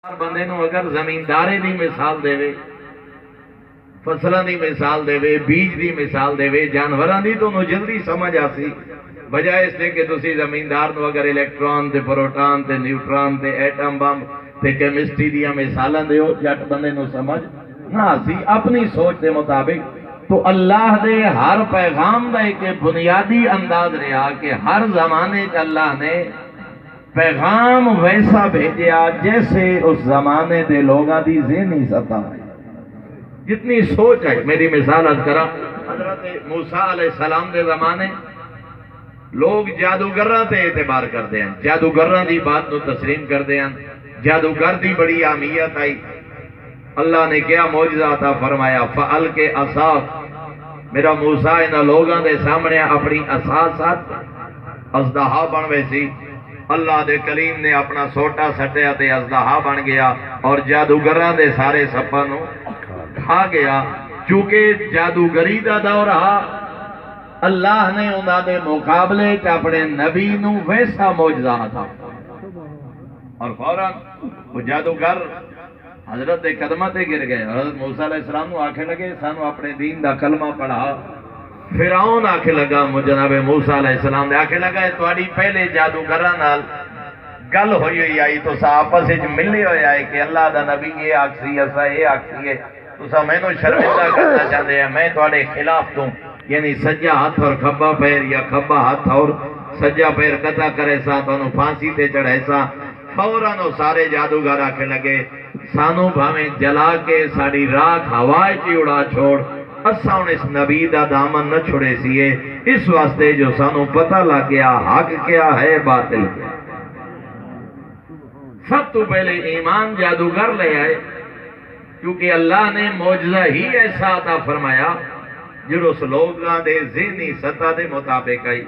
بندے نو اگر زمیندارے دی مثال دے وے، فصلوں دی مثال دے وے، بیج دی مثال دے وے، جانوراں دی تو انہوں جلدی سمجھ آسی، بجائے اس لئے کہ تسی زمیندار نو اگر الیکٹرون تے پروٹان تے نیوٹران تے ایٹم بم تے کیمسٹری دیا مثالاں دے ہو جٹ بندے نو سمجھ نہ آسی اپنی سوچ دے مطابق۔ تو اللہ دے ہر پیغام دا ایک بنیادی انداز رہا کہ ہر زمانے کا اللہ نے پیغام ویسا بھیجیا جیسے اس زمانے دے لوگاں دی ذہنی سطح ہے، جتنی سوچ ہے۔ میری مثال عرض کرا، حضرت موسیٰ علیہ السلام دے زمانے لوگ جادوگراں تے اعتبار کرتے ہیں، جادوگراں دی بات نو تسلیم کرتے ہیں، جادوگر دی بڑی اہمیت آئی۔ اللہ نے کیا معجزہ عطا فرمایا، فَأَلْقِ عَصَاكَ، میرا موسیٰ انہاں لوگاں دے سامنے اپنی عصا ساتھ اژدہا بن ویسی۔ اللہ دے کلیم نے اپنا سوٹا سٹیا تے اژدہا بن گیا اور جادوگراں دے سارے سپاں نو کھا گیا۔ چونکہ جادوگری دا دور رہا، اللہ نے انہاں دے مقابلے چ اپنے نبی نو ویسا معجزہ عطا اور فوراً وہ جادوگر حضرت دے قدمہ تے گر گئے۔ حضرت موسیٰ علیہ السلام نو آکھے لگے سانو اپنے دین دا کلمہ پڑھا۔ فرعون آکھے لگا جناب موسیٰ علیہ السلام دے آکھے لگا تواڈی پہلے جادوگراں نال گل ہوئی آئی تو آپس وچ ملے ہوئے آئے کہ اللہ دا نبی یہ آکسی اسا یہ آکسی ہے، تساں مینوں شرمندہ کرنا چاہتے ہیں، میں تواڈے خلاف دوں، یعنی سجا ہاتھ اور کھبا پیر یا کھبا ہاتھ اور سجا پیر قطع کرے سا تو پھانسی تے چڑھے سا۔ فوراً سارے جادوگر آکھے لگے سانو بھاویں جلا کے ساری راکھ ہوائے چی اڑا چھوڑ، اساں اس نبی دا دامن نہ چھوڑے سیے، اس واسطے جو سانو پتہ لگ گیا حق کیا ہے باطل کیا۔ سب تو پہلے ایمان جادوگر لے آئے، کیونکہ اللہ نے معجزہ ہی ایسا عطا فرمایا جو اس لوگاں دے ذہنی سطح دے مطابق آئی۔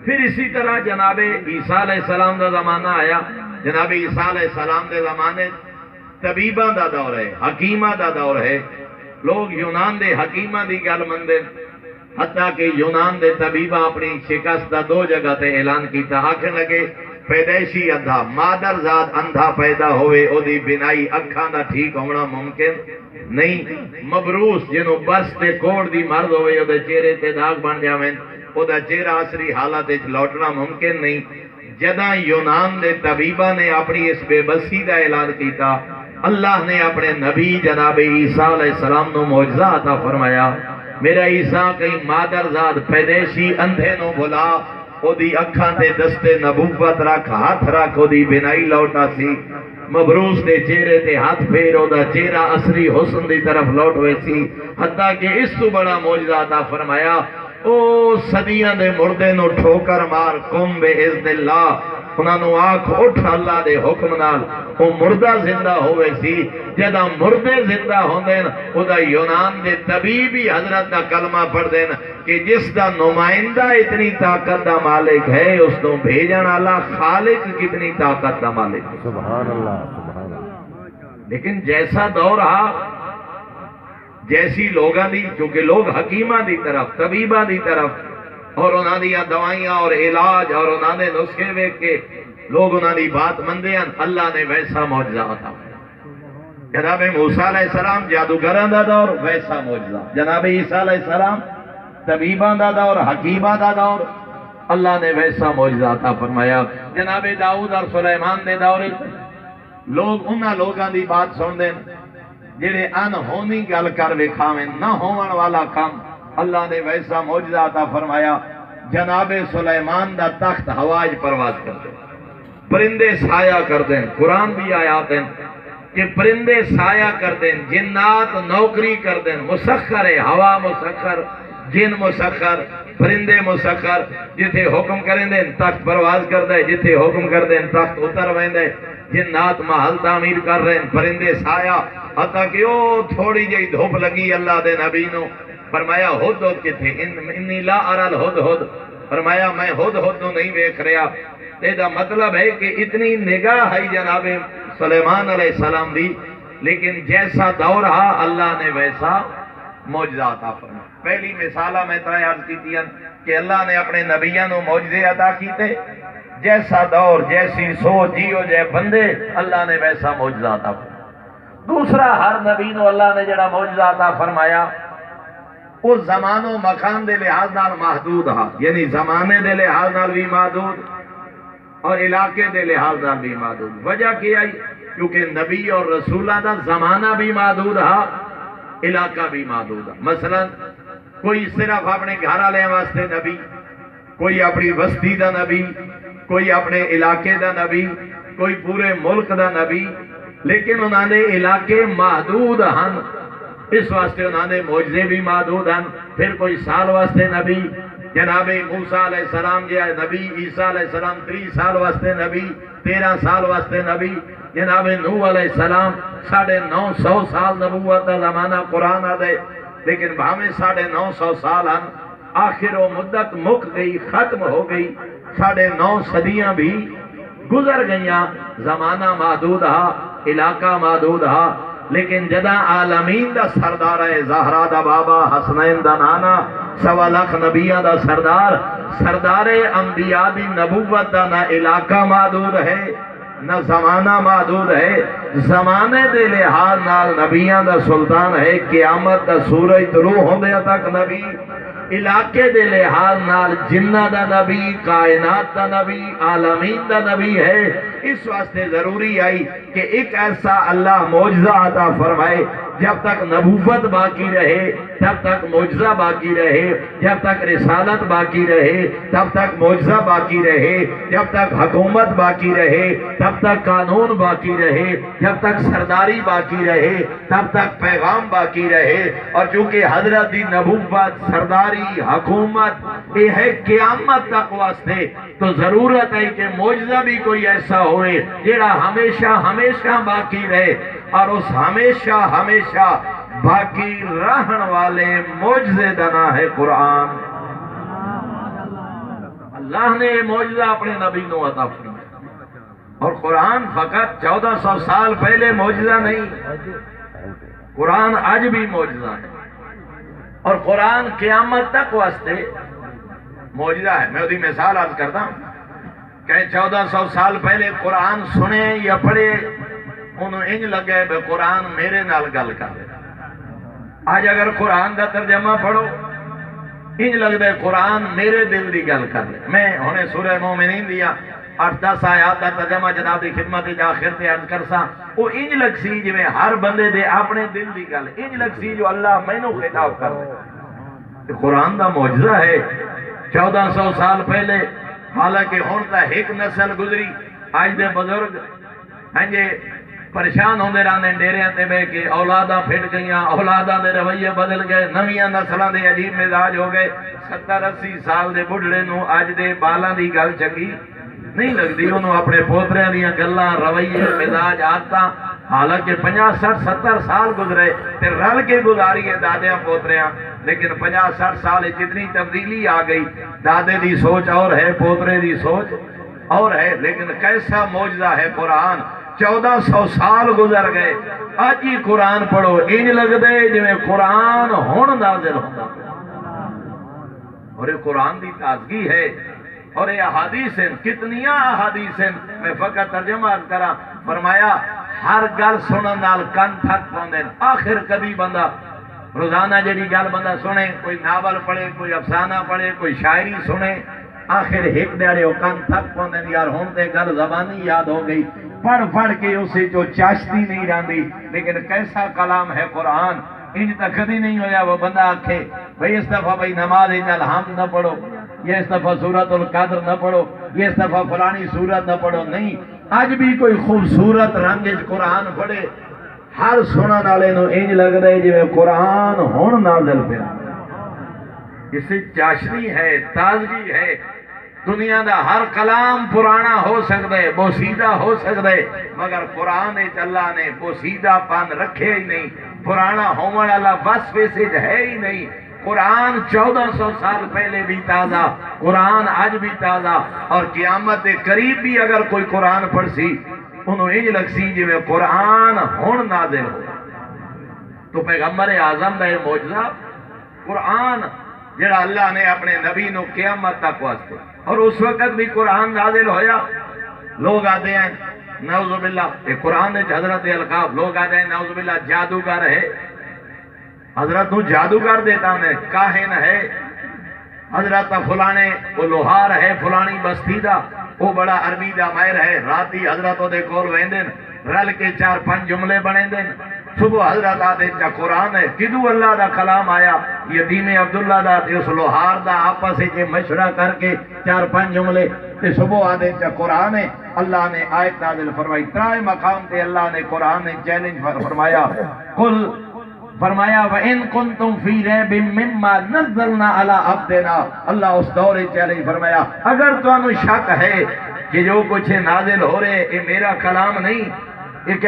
پھر اسی طرح جناب عیسیٰ علیہ السلام دا زمانہ آیا۔ جناب عیسیٰ علیہ السلام دے زمانے طبیباں دا دور ہے، حکیماں دا دور ہے۔ لوگ یونان دے حکیماں دی گل مندے، حتیٰ کہ یونان دے طبیباں اپنی شکست دا دو جگہ تے اعلان کیتا، آکھن لگے پیدائشی اندھا، مادر ذات اندھا پیدا ہوئے او دی بنائی اکھاں دا ٹھیک ہونا ممکن نہیں۔ مبروس جنوں بس تے کوڑ دی مرد ہوئے او دے چہرے تے داغ بن جاویں، او دا چہرہ عصری حالت وچ لوٹنا ممکن نہیں۔ جداں یونان دے طبیباں نے اپنی اس بے بسی دا اعلان کیتا، اللہ نے اپنے نبی جناب عیسیٰ علیہ السلام نو معجزہ عطا فرمایا۔ میرا عیسیٰ کئی مادر ذات پیدائشی اندھے نو بلا، او دی اکھاں تے دستے نبوت رکھ، ہاتھ رکھ، او دی بینائی لوٹا سی۔ مبروس دے چہرے تے ہاتھ پھیر، او دا چہرہ عصری حسن دی طرف لوٹ ہوئے سی۔ حتیٰ کہ اس تو بڑا معجزہ عطا فرمایا، او صدیاں دے مردے نو ٹھوکر مار، قم بے اذن اللہ، انہاں نو آنکھ اٹھ اللہ دے حکم نال، او مردہ زندہ ہوئے سی۔ جدہ مردے زندہ ہوندین، او دا یونان دے طبیبی حضرت دا کلمہ پڑھ دین کہ جس دا نمائندہ اتنی طاقت دا مالک ہے، اس تو بھیجن اللہ خالق کتنی طاقت دا مالک ہے۔ سبحان اللہ سبحان اللہ۔ لیکن جیسا دور رہا، جیسی لوگاں دی، چونکہ لوگ حکیماں دی طرف، طبیباں دی طرف اور انہاں دیا دوائیاں اور علاج اور انہاں دے نسخے ویکھ کے لوگ انہاں دی بات مندے ہیں، اللہ نے ویسا معجزہ عطا۔ جناب موسیٰ علیہ السلام جادوگراں دا دور، ویسا معجزہ۔ جناب عیسیٰ علیہ السلام طبیباں دا دور، حکیماں دا دور، اللہ نے ویسا معجزہ عطا فرمایا۔ جناب داؤد اور سلیمان دے دور لوگ انہاں لوگاں دی بات سن دین جڑے ان ہونی گل کر وکھاویں، نہ ہون والا کام، اللہ نے ویسا معجزہ عطا فرمایا۔ جناب سلیمان دا تخت ہوا وچ پرواز کر دے، پرندے سایہ کر دیں، قرآن بھی آیات ہیں کہ پرندے سایہ کر دیں، جنات نوکری کر دیں، مسخر ہے، ہوا مسخر، جن مسخر، پرندے مسخر، جتھے حکم کریں دیں تخت پرواز کر دے، جتھے حکم کر دیں تخت اتر ویندے، جنات محل تعمیر کر رہے ہیں، پرندے سایہ، حتیٰ کہ او تھوڑی جئی دھوپ لگی اللہ دے نبی نو، فرمایا ہد ہد کتھے، انی لا ارل ہد ہد، فرمایا میں ہد ہد نو نہیں ویکھ رہا۔ ایدہ مطلب ہے کہ اتنی نگاہ ہے جناب سلیمان علیہ السلام دی، لیکن جیسا دور رہا اللہ نے ویسا معجزہ عطا فرمایا۔ پہلی مثالہ میں ترائے عرض کی تھی کہ اللہ نے اپنے نبیوں نو معجزے عطا کیتے، جیسا دور جیسی سوچ جیو جے بندے اللہ نے ویسا معجزہ عطا فرمایا۔ دوسرا ہر نبی نو اللہ نے جڑا معجزہ عطا فرمایا وہ زمان و مکان دے لحاظ نال محدود ہا، یعنی زمانے دے لحاظ نال بھی محدود اور علاقے دے لحاظ نال بھی محدود۔ وجہ کی آئی؟ کیونکہ نبی اور رسولہ دا زمانہ بھی محدود ہا، علاقہ بھی محدود ہے۔ مثلا کوئی صرف اپنے گھر والے واسطے نبی، کوئی اپنی بستی دا نبی، کوئی اپنے علاقے دا نبی، کوئی پورے ملک دا نبی، لیکن انہوں نے علاقے محدود ہن، اس واسطے انہوں نے معجزے بھی محدود ہن۔ پھر کوئی سال واسطے نبی، جناب موسیٰ علیہ السلام جی نبی، عیسیٰ علیہ السلام 30 سال واسطے نبی، 13 سال واسطے نبی، جناب نوح علیہ السلام 950 سال نبوت کا زمانہ قرآن آدھے، لیکن بھامیں 950 سال ہن، آخر و مدت مک گئی، ختم ہو گئی، 9.5 صدیاں بھی گزر گئیاں، زمانہ محدود ہا، علاقہ محدود ہا، لیکن جدا عالمین دا سردار ہے، زہرا دا بابا، حسنین دا نانا، 1.25 لاکھ نبیان دا سردار، سردار انبیاء دی نبوت دا نہ علاقہ محدود ہے نہ زمانہ محدود ہے، زمانے دے لحاظ نال نبیان دا سلطان ہے، قیامت دا سورج طلوع ہوندے تک نبی، علاقے دے لحاظ نال جنہ دا نبی، کائنات دا نبی، عالمین دا نبی ہے۔ اس واسطے ضروری آئی کہ ایک ایسا اللہ معجزہ عطا فرمائے جب تک نبوت باقی رہے، جب تک معجزہ باقی رہے، جب تک رسالت باقی رہے، تب تک معجزہ باقی رہے، جب تک حکومت باقی رہے، تب تک قانون باقی رہے، جب تک سرداری باقی رہے، تب تک پیغام باقی رہے۔ اور چونکہ حضرت دی نبوت، سرداری، حکومت یہ ہے قیامت تک واسطے، تو ضرورت ہے کہ معجزہ بھی کوئی ایسا ہوئے جڑا ہمیشہ ہمیشہ باقی رہے، اور اس ہمیشہ ہمیشہ باقی رہن والے معجزے دا نام ہے قرآن۔ اللہ نے یہ معجزہ اپنے نبی نو عطا فرمایا، اور قرآن فقط 1400 سال پہلے معجزہ نہیں، قرآن آج بھی معجزہ ہے، اور قرآن قیامت تک واسطے معجزہ ہے۔ میں ادھی مثال عرض کرتا ہوں کہ 1400 سال پہلے قرآن سنے یا پڑھے، انہوں انج لگے بے قرآن میرے نال گل کر دے۔ آج اگر قرآن دا ترجمہ پڑھو، انج لگ دے قرآن میرے دل دی گل کر دے۔ میں انہیں سورہ مومنین دیا 8-10 آیات دا ترجمہ جناب دی خدمت دی آخر تے عرض کرسا، وہ انج لگ سی جو میں ہر بندے دے اپنے دل دی گل، انج لگ سی جو اللہ میں نو خطاب کر دے۔ قرآن دا معجزہ ہے 1400 سال پہلے، حالانکہ ہون تا ایک نسل گزری، آج دے بزرگ ہنجے پریشان ہوندے رہنے ڈیریاں تے بے کہ اولاداں پھٹ گئیاں، اولاداں دے رویے بدل گئے، نویاں نسلاں دے عجیب مزاج ہو گئے۔ 70-80 سال دے بڑھڑے نو آج دے بالاں دی گل چنگی نہیں لگدی، انہوں اپنے پوتریاں دیاں گلاں، رویے، مزاج، عادتاں، حالانکہ 50-60-70 سال گزرے تے رل کے گزاریے دادیاں پوتریاں، لیکن 50-60 سال جتنی تبدیلی آ گئی، دادے دی سوچ اور ہے، پوترے دی سوچ اور ہے، لیکن کیسا معجزہ ہے قرآن۔ 1400 سال گزر گئے، آج ہی قرآن پڑھو انج لگ دے جو میں قرآن ہون نازل ہوتا، اور یہ قرآن دی تازگی ہے، اور یہ احادیث ہیں، کتنیاں احادیث ہیں۔ میں فقط ترجمہ کرا، فرمایا ہر گل سنن نال کن تھک پوندے، آخر کبھی بندہ روزانہ جڑی گل بندہ سنے، کوئی ناول پڑھے، کوئی افسانہ پڑھے، کوئی شاعری سنے، آخر ایک دیڑے وہ کن تھک پوندے، یار ہون تے گل زبانی یاد ہو گئی، پڑھ پڑھ کے اسے جو چاشتی نہیں رہندی، لیکن کیسا کلام ہے قرآن۔ انج تک کدی نہیں ہویا وہ بندہ آکھے بھئی اس دفعہ بھئی نماز الحمد نہ پڑھو، یہ اس دفعہ سورۃ القدر نہ پڑھو، یہ اس دفعہ فلانی سورت نہ پڑھو، نہیں، آج بھی کوئی خوبصورت رنگ قرآن پڑھے، ہر سنن والے نو انج لگدا ہے جویں قرآن ہن نازل پیا، اس سے چاشنی ہے، تازگی ہے۔ دنیا دا ہر کلام پرانا ہو سکتا ہے، بوسیدہ ہو سکتا ہے، مگر قرآن اللہ نے بوسیدہ پن رکھے ہی نہیں، پرانا ہون والا وصف اسے ہے ہی نہیں۔ قرآن 1400 سال پہلے بھی تازہ، قرآن آج بھی تازہ، اور قیامت قریب بھی اگر کوئی قرآن پڑھ سی انہوں انج لگ سی جو قرآن ہن نازل ہو۔ تو پیغمبر اعظم دا معجزہ قرآن جڑا اللہ نے اپنے نبی نو قیامت تک واسطے. اور اس وقت بھی قرآن نازل ہویا. لوگ آتے ہیں نعوذ باللہ یہ قرآن نے حضرت القاف لوگ آتے ہیں نعوذ باللہ جادوگر ہے. حضرت نو جادوگر دیتا ہے کاہن ہے. حضرت فلانے وہ لوہار ہے فلانی بستی دا وہ بڑا عربی دا ماہر ہے. راتی حضرت دے کول ویندن رل کے 4-5 جملے بنے دن. صبح حضرت آتے جا قرآن ہے کدو اللہ دا کلام آیا یتیم عبداللہ دا تے اس لوہار دا آپس سے مشورہ کر کے 4-5 جملے تے صبح آتے جا قرآن ہے. اللہ نے آیت نازل فرمائی. ترائے مقام تے اللہ نے قرآن نے چیلنج فرمایا قل فرمایا وَإِن كُنتُمْ فِي رَيْبٍ مِّمَّا نَزَّلْنَا عَلَىٰ عَبْدِنَا. اللہ اس دور چیلنج فرمایا اگر تو انو شک ہے کہ جو کچھ نازل ہو رہے یہ میرا کلام نہیں یہ کہ